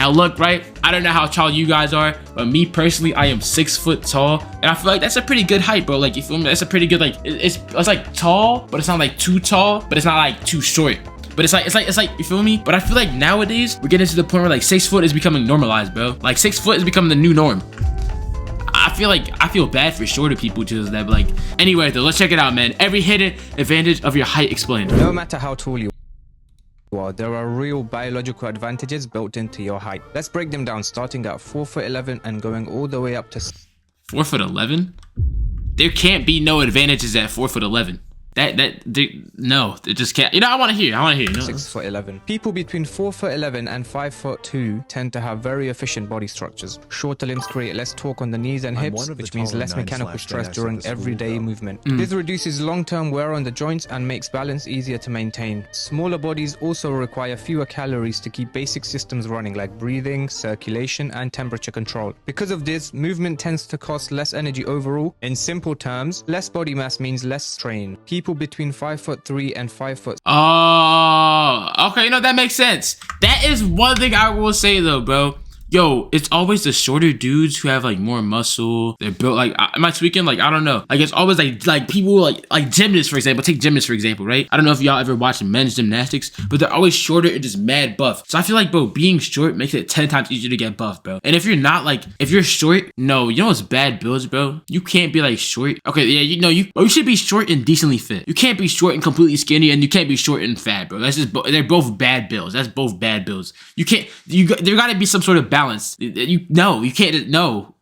Now look, right? I don't know how tall you guys are, but me personally, I am 6 foot tall, and I feel like that's a pretty good height, bro. Like, you feel me? That's a pretty good, like, it's like tall, but it's not like too tall, but it's not like too short. But it's like, you feel me? But I feel like nowadays we're getting to the point where like 6 foot is becoming normalized, bro. Like 6 foot is becoming the new norm. I feel bad for shorter people to that, but like, anyway though, let's check it out, man. Every hidden advantage of your height explained. No matter how tall you are, there are real biological advantages built into your height. Let's break them down, starting at 4'11" and going all the way up to 4'11"? There can't be no advantages at 4'11". No, it just can't. You know, I want to hear. You know? 6'11". People between 4'11" and 5'2" tend to have very efficient body structures. Shorter limbs create less torque on the knees and hips, which means less mechanical stress during everyday movement. This reduces long-term wear on the joints and makes balance easier to maintain. Smaller bodies also require fewer calories to keep basic systems running, like breathing, circulation, and temperature control. Because of this, movement tends to cost less energy overall. In simple terms, less body mass means less strain. People between 5'3" and 5 foot. Oh, okay, you know, that makes sense. That is one thing I will say though, bro. Yo, it's always the shorter dudes who have like more muscle. They're built like, am I tweaking? Like, I don't know. Like, it's always like people like gymnasts, for example. Take gymnasts, for example, right? I don't know if y'all ever watched men's gymnastics, but they're always shorter and just mad buff. So I feel like, bro, being short makes it 10 times easier to get buff, bro. And if you're not like, if you're short, no, you know what's bad builds, bro? You can't be like short. Okay, yeah, you know, you should be short and decently fit. You can't be short and completely skinny, and you can't be short and fat, bro. That's just, they're both bad builds. That's both bad builds. You can't, there gotta be some sort of balance. You can't, no.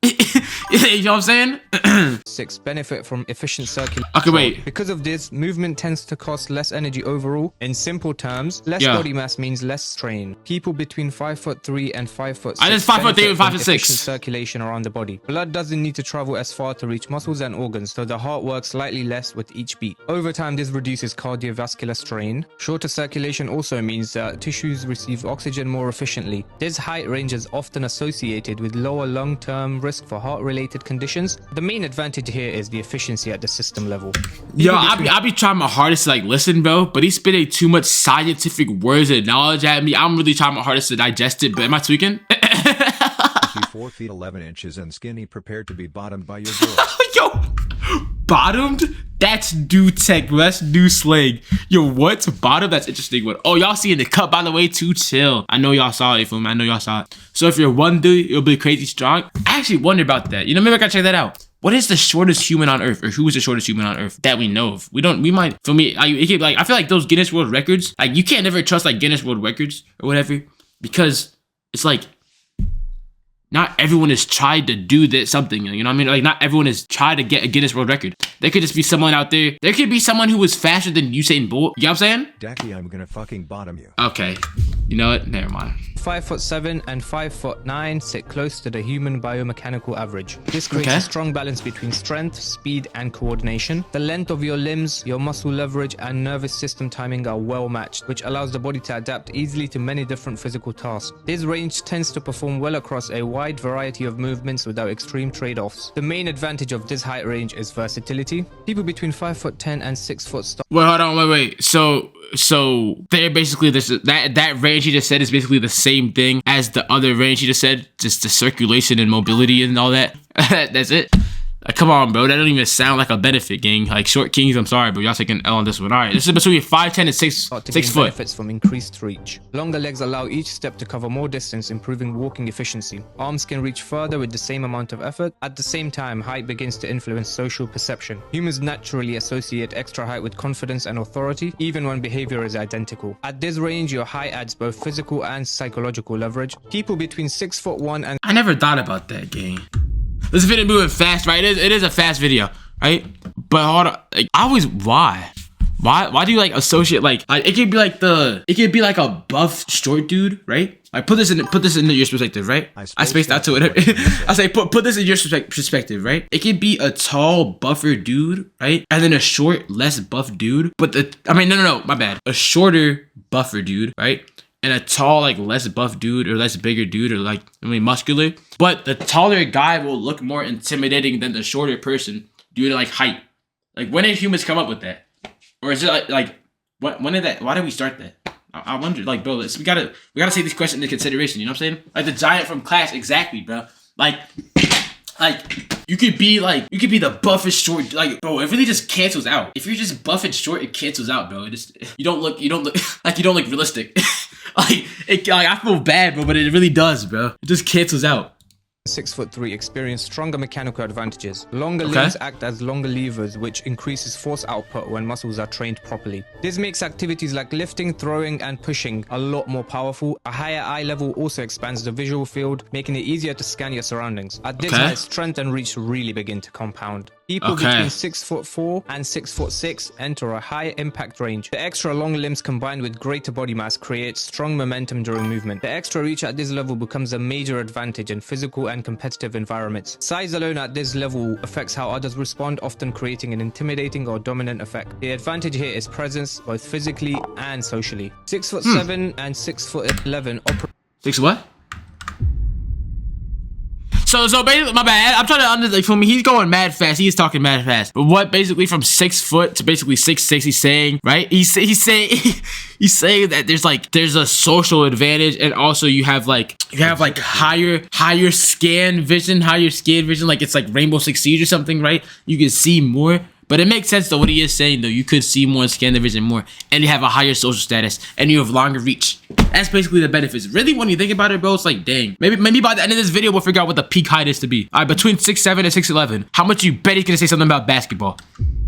You know what I'm saying? 6. Benefit from efficient circulation. Okay, wait. Because of this, movement tends to cost less energy overall. In simple terms, less body mass means less strain. People between 5'3" and 5 foot. I just 5'3" and 5'6". Efficient circulation around the body. Blood doesn't need to travel as far to reach muscles and organs, so the heart works slightly less with each beat. Over time, this reduces cardiovascular strain. Shorter circulation also means that tissues receive oxygen more efficiently. This height range is often associated with lower long-term risk for heart-related conditions. The main advantage here is the efficiency at the system level. Yo, I be trying my hardest to like listen, bro, but he's spitting too much scientific words and knowledge at me. I'm really trying my hardest to digest it, but am I tweaking? 4 feet 11 inches and skinny, prepared to be bottomed by your girl. Yo, bottomed? That's new tech, bro. That's new slang. Yo, what? Bottom? That's interesting one. Oh, y'all seeing the cut, by the way, too. Chill. I know y'all saw it, from. I know y'all saw it. So if you're one dude, you'll be crazy strong. I actually wonder about that. You know, maybe I gotta check that out. What is the shortest human on Earth, or who is the shortest human on Earth that we know of? We might, for me, I feel like those Guinness World Records, like, you can't never trust like Guinness World Records or whatever, because it's like, not everyone has tried to do this something, you know what I mean? Like, not everyone has tried to get a Guinness World Record. There could just be someone out there. There could be someone who was faster than Usain Bolt. You know what I'm saying? Dacky, I'm gonna fucking bottom you. Okay. You know what? Never mind. 5'7" and 5'9" sit close to the human biomechanical average. This creates a strong balance between strength, speed, and coordination. The length of your limbs, your muscle leverage, and nervous system timing are well matched, which allows the body to adapt easily to many different physical tasks. This range tends to perform well across a wide variety of movements without extreme trade-offs. The main advantage of this height range is versatility. People between 5'10" and 6 foot. Wait, hold on, wait. So they're basically that range you just said is basically the same thing as the other range you just said, just the circulation and mobility and all that. That's it. Like, come on, bro. That don't even sound like a benefit, gang. Like, short kings, I'm sorry, but y'all taking L on this one. All right, this is between 5'10" and 6 foot. Benefits from increased reach. Longer legs allow each step to cover more distance, improving walking efficiency. Arms can reach further with the same amount of effort. At the same time, height begins to influence social perception. Humans naturally associate extra height with confidence and authority, even when behavior is identical. At this range, your height adds both physical and psychological leverage. People between 6'1" and... I never thought about that, gang. This video moving fast, right? It is a fast video, right? But hold on, like, why do you like associate like it could be like a buff short dude, right? Like, put this into your perspective, right? I spaced out to it. I say put this in your perspective, right? It could be a tall, buffer dude, right? And then a short, less buff dude. But no, my bad. A shorter, buffer dude, right? And a tall, like, less buff dude or less bigger dude or like, muscular. But the taller guy will look more intimidating than the shorter person due to like height. Like, when did humans come up with that? Or is it like why did we start that? I wonder, like, bro, we gotta take this question into consideration. You know what I'm saying? Like the giant from Clash, exactly, bro. Like you could be the buff and short, like, bro. It really just cancels out. If you're just buff and short, it cancels out, bro. You don't look realistic. like I feel bad, bro, but it really does, bro. It just cancels out. 6'3" experience stronger mechanical advantages. Longer limbs act as longer levers, which increases force output when muscles are trained properly. This makes activities like lifting, throwing, and pushing a lot more powerful. A higher eye level also expands the visual field, making it easier to scan your surroundings. At this height, strength and reach really begin to compound. People between 6'4" and 6'6" enter a high impact range. The extra long limbs combined with greater body mass creates strong momentum during movement. The extra reach at this level becomes a major advantage in physical and competitive environments. Size alone at this level affects how others respond, often creating an intimidating or dominant effect. The advantage here is presence, both physically and socially. 6'7" and 6'11" operate. 6 what? So basically, my bad. I'm trying to like, feel me. He's going mad fast. He's talking mad fast. But what basically from 6 foot to basically 6'6", he's saying, right? He's saying that there's a social advantage, and also you have higher scan vision, like it's like Rainbow Six Siege or something, right? You can see more. But it makes sense though what he is saying though. You could see more, scan the vision more, and you have a higher social status, and you have longer reach. That's basically the benefits. Really, when you think about it, bro, it's like, dang. Maybe by the end of this video, we'll figure out what the peak height is to be. All right, between 6'7" and 6'11", how much you bet he's gonna say something about basketball?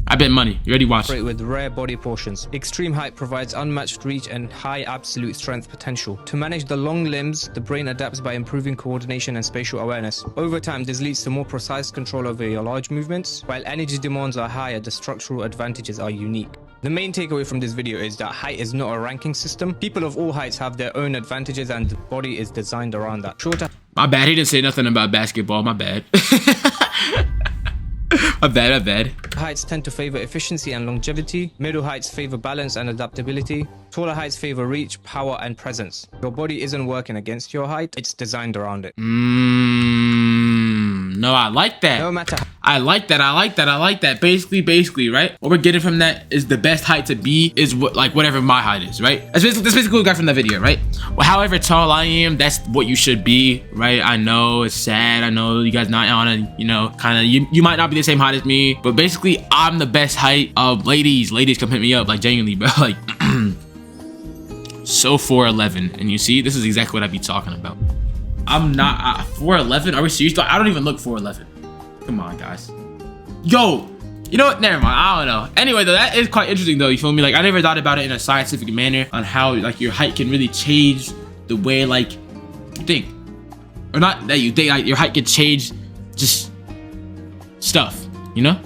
I bet money. You already watched. With rare body portions. Extreme height provides unmatched reach and high absolute strength potential. To manage the long limbs, the brain adapts by improving coordination and spatial awareness. Over time, this leads to more precise control over your large movements. While energy demands are higher, the structural advantages are unique. The main takeaway from this video is that height is not a ranking system. People of all heights have their own advantages, and the body is designed around that. Shorter. My bad. He didn't say nothing about basketball. My bad. My bad. Heights tend to favor efficiency and longevity. Middle heights favor balance and adaptability. Taller heights favor reach, power, and presence. Your body isn't working against your height. It's designed around it. No, I like that. No matter. I like that. Basically, right? What we're getting from that is the best height to be is whatever my height is, right? That's basically what we got from the video, right? Well, however tall I am, that's what you should be, right? I know it's sad. I know you guys not on it, kind of. You might not be the same height as me, but basically, I'm the best height. Ladies, come hit me up, like genuinely, bro, like. So 4'11", and you see, this is exactly what I be talking about. I'm not 4'11". Are we serious? I don't even look 4'11". Come on, guys. Yo, you know what? Never mind. I don't know. Anyway, though, that is quite interesting, though. You feel me? Like, I never thought about it in a scientific manner on how like your height can really change the way like you think, or not that you think. Like, your height can change just stuff. You know?